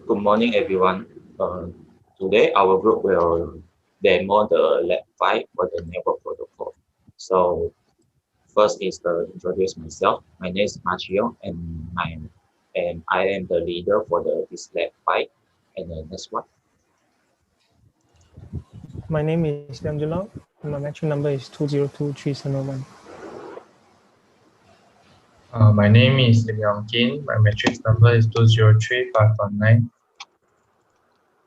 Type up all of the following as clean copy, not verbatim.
Good morning, everyone. Today, our group will demo the lab 5 for the network protocol. So, first is to introduce myself. My name is Machio, and I am the leader for this lab 5. And the next one. My name is Damjulong, and my metric number is 2023701. My name is Lim Yong Kin. My matrix number is 203519.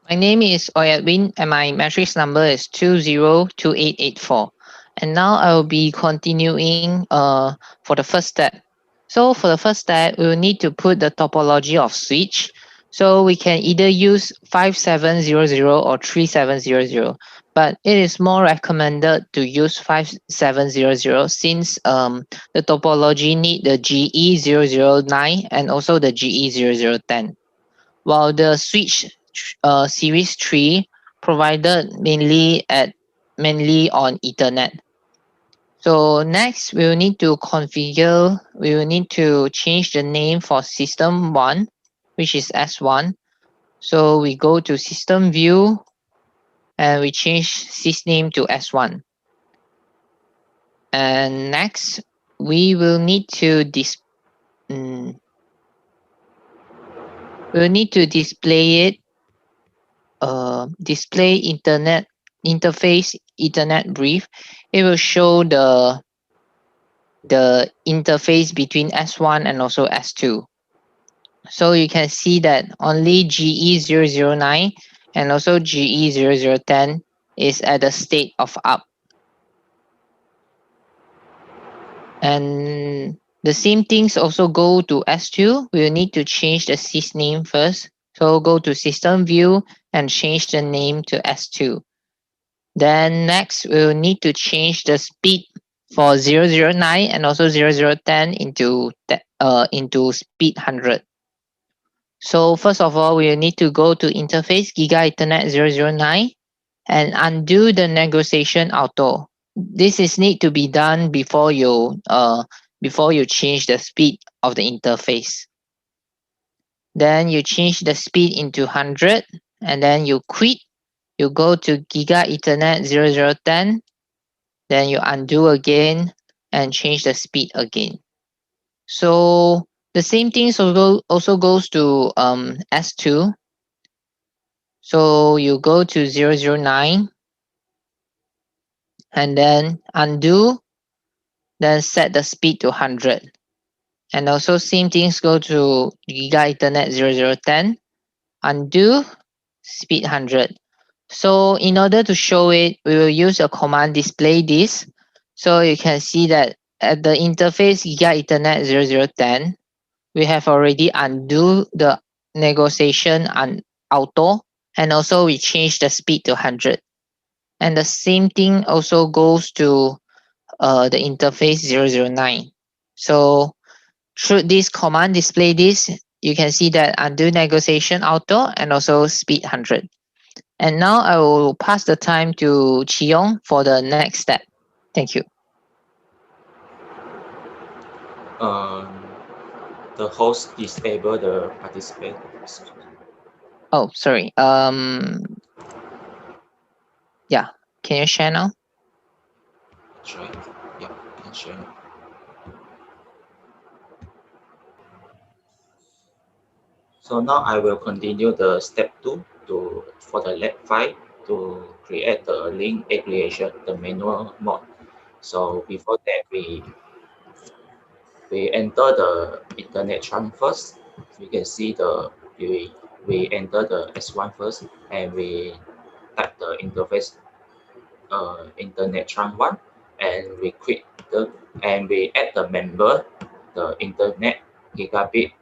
My name is Oyedwin and my matrix number is 202884. And now I will be continuing for the first step. So for the first step, we will need to put the topology of switch. So we can either use 5700 or 3700, but it is more recommended to use 5700 since the topology need the GE009 and also the GE0010. While the switch series 3 provided mainly on Ethernet. So next we will need to change the name for system 1, which is S1. So we go to system view and we change sysname to S1. And next we will need to display it display interface Ethernet brief. It will show the interface between S1 and also S2. So you can see that only GE009 and also GE0010 is at the state of up. And the same things also go to S2. We will need to change the sysname first. So go to system view and change the name to S2. Then next we'll need to change the speed for 009 and also 0010 into speed 100. So first of all, we will need to go to interface Giga Ethernet 009 and undo the negotiation auto. This is need to be done before you change the speed of the interface. Then you change the speed into 100 and then you quit. You go to Giga Ethernet 0010, then you undo again and change the speed again. So the same thing also goes to S2. So you go to 009 and then undo, then set the speed to 100. And also same things go to Giga Ethernet 0010, undo, speed 100. So in order to show it, we will use a command display this. So you can see that at the interface Giga Ethernet 0010, we have already undo the negotiation on auto, and also we change the speed to 100. And the same thing also goes to the interface 009. So through this command display this, you can see that undo negotiation auto and also speed 100. And now I will pass the time to Chiyong for the next step. Thank you. The host disable the participant. Oh, sorry. Yeah. Can you share now? Sure. Yeah, can share. So now I will continue the step 2 for the lab 5 to create the link aggregation, the manual mode. So before that, we enter the internet trunk first. You can see we enter the S1 first, and we type the interface internet trunk 1, and we quit we add the member, the internet gigabit,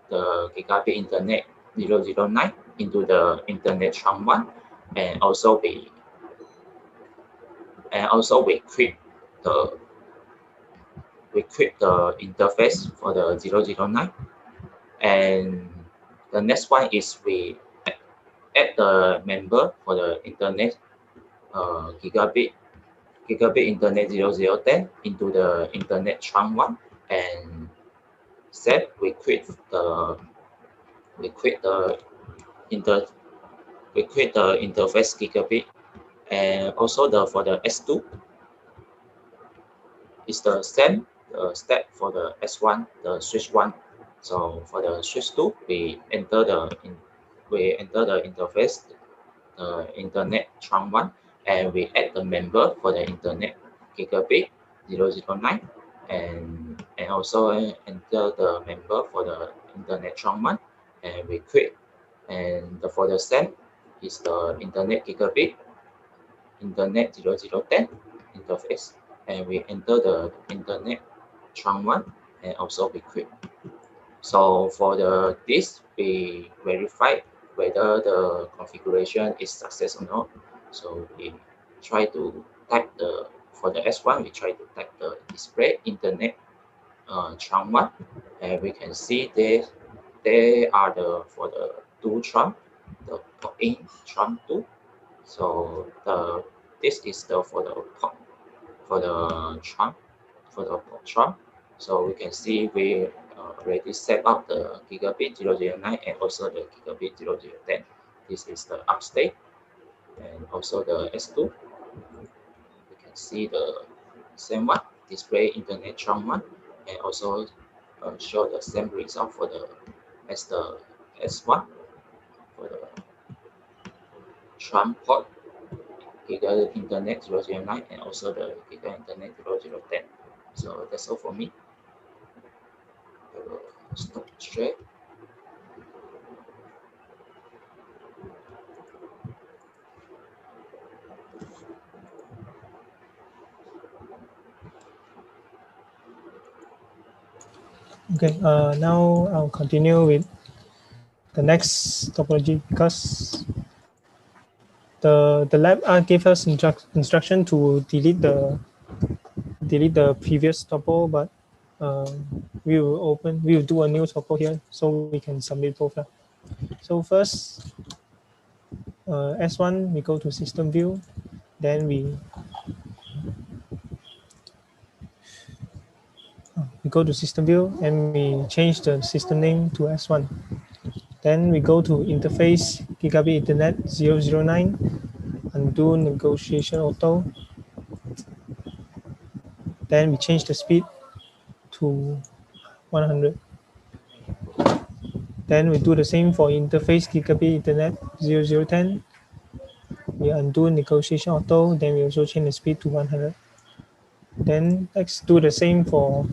the gigabit internet 009 into the internet trunk 1, and also we quit the interface for the 009. And the next one is we add the member for the internet gigabit internet 0010 into the internet trunk 1, and set we quit the we create the interface gigabit, and also for the S2 is the same step for the S1, the switch 1. So for the switch 2, we enter the interface, the internet trunk 1, and we add the member for the internet gigabit 009, and also enter the member for the internet trunk 1, and we create. And for the same is the internet gigabit internet 0010 interface, and we enter the internet trunk 1, and also we create. So for this, we verify whether the configuration is success or not. So we try to type for the S1, we try to type the display internet trunk 1, and we can see they are for the two trunk, the port in trunk 2. So this is for the port for the trunk for the trunk. So we can see we already set up the gigabit 009 and also the gigabit 0010. This is the upstate, and also the S2. We can see the same one, display internet trunk 1, and also show the same result for as the S1 for the trunk port Giga Internet 009 and also the Giga Internet 0010. So that's all for me. I will stop straight. Okay, now I'll continue with the next topology, because the lab gave us instruction to delete the previous topo, but we will do a new topo here so we can submit both. So first, S1, we go to system view, then we go to system view and we change the system name to S1. Then we go to interface gigabit internet 009, undo negotiation auto. Then we change the speed to 100. Then we do the same for interface gigabit internet 0010. We undo negotiation auto, then we also change the speed to 100. Then let's do the same for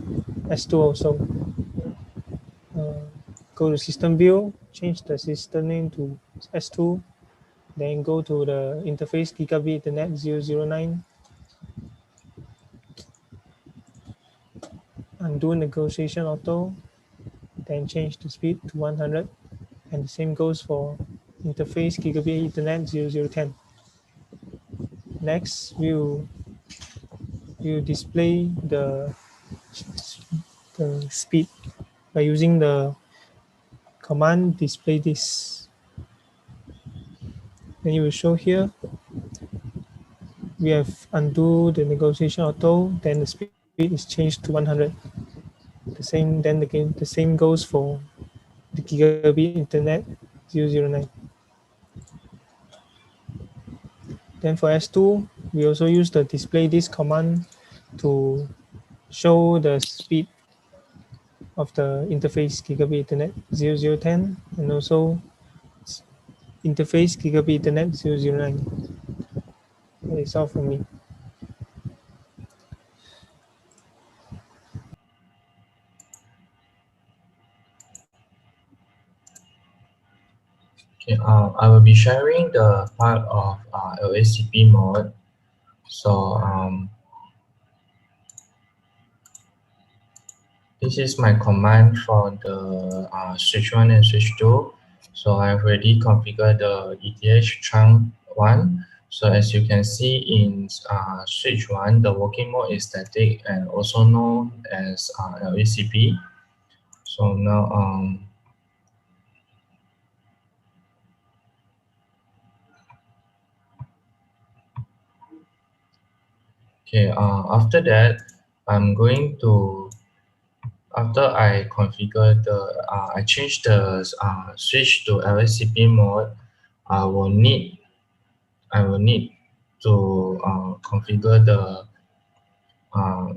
S2 also. Go to system view, change the system name to S2, then go to the interface gigabit internet 009, undo negotiation auto, then change the speed to 100, and the same goes for interface gigabit internet 0010. Next, we'll display the speed by using the command display this. Then you will show here we have undo the negotiation auto, then the speed is changed to 100. The same goes for the gigabit internet 009. Then for S2, we also use the display this command to show the speed of the interface gigabit internet 0010 and also interface gigabit internet 009. That is all from me. Okay, I will be sharing the part of LACP mode. So this is my command for the switch 1 and switch 2. So I've already configured the ETH trunk 1. So as you can see in switch 1, the working mode is static and also known as LACP. So now okay, after that, I'm going to After I configure I change the switch to LSCP mode, I will need to configure the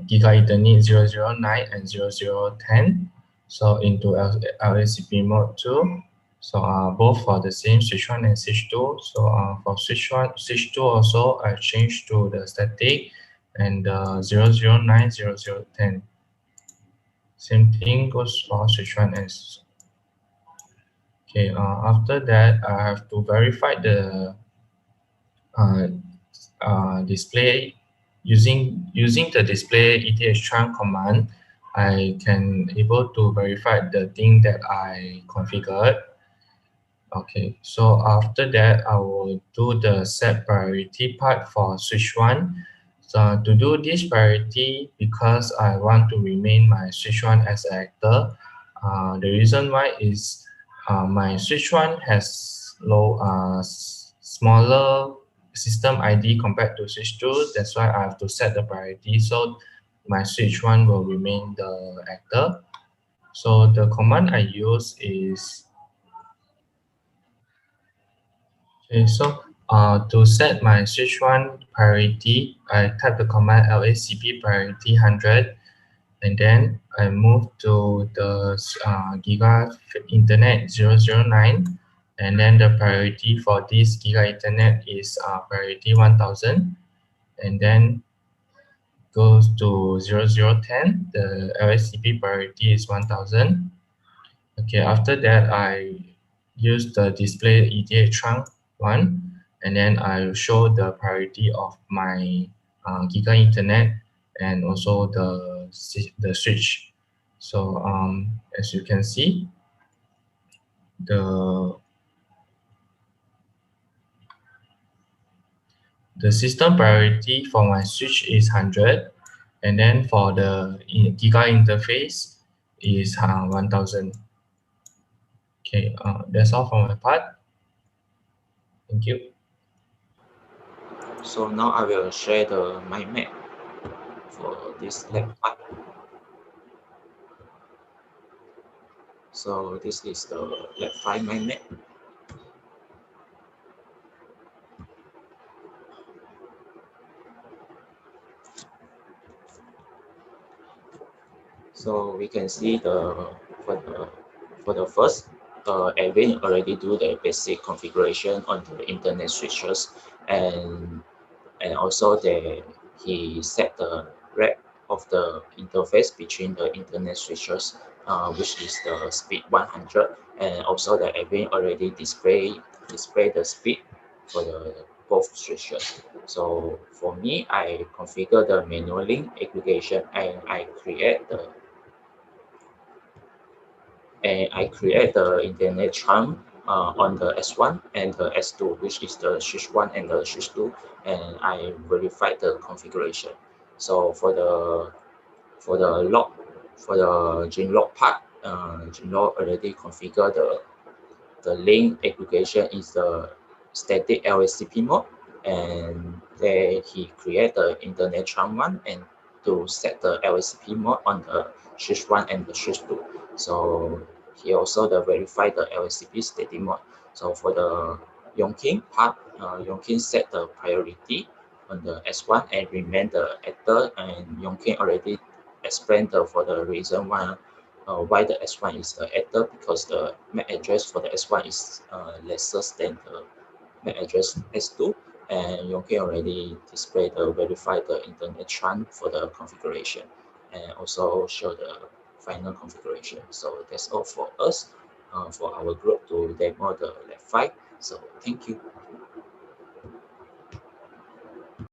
Giga Ethernet 009 and 0010. So into LSCP mode 2. So both for the same switch 1 and switch 2. So for switch 2 also I changed to the static and 009, 0010. Same thing goes for switch 1 and okay. After that I have to verify the uh, display using the display ETH trunk command. I can able to verify the thing that I configured. Okay, so after that I will do the set priority part for switch 1. So to do this priority, because I want to remain my switch 1 as an actor, the reason why is my switch 1 has smaller system ID compared to switch 2. That's why I have to set the priority so my switch 1 will remain the actor. So the command I use is okay. So to set my switch 1 priority, I type the command LACP priority 100, and then I move to the Giga Internet 009, and then the priority for this Giga Internet is priority 1000, and then goes to 0010. The LSCP priority is 1000. Okay, after that I use the display EDA trunk one, and then I show the priority of my Giga Internet and also the switch. So as you can see, the the system priority for my switch is 100, and then for the Giga interface is 1000. Okay, that's all from my part. Thank you. So now I will share the mind map for this lab part. So this is the lab 5 mind map. So we can see for the first, Edwin already do the basic configuration on the internet switches, and also he set the rep of the interface between the internet switches, which is the speed 100, and also the Edwin already display the speed for the both switches. So for me, I configure the manual link aggregation, and I create the internet chunk on the S1 and the S2, which is the switch 1 and the switch 2, and I verify the configuration. So for the log for the Ginlog part, Ginlog already configure the link aggregation is the static LSCP mode, and there he create the internet chunk one and to set the LSCP mode on the switch 1 and the switch 2. So he also verify the LSCP static mode. So for the Yongkin part, Yongkin set the priority on the S1 and remain the actor, and Yongkin already explained for the reason why the S1 is the actor, because the MAC address for the S1 is lesser than the MAC address S2, and Yongke already displayed verify the internet trunk for the configuration and also show the final configuration. So that's all for us, for our group to demo the lab 5. So thank you.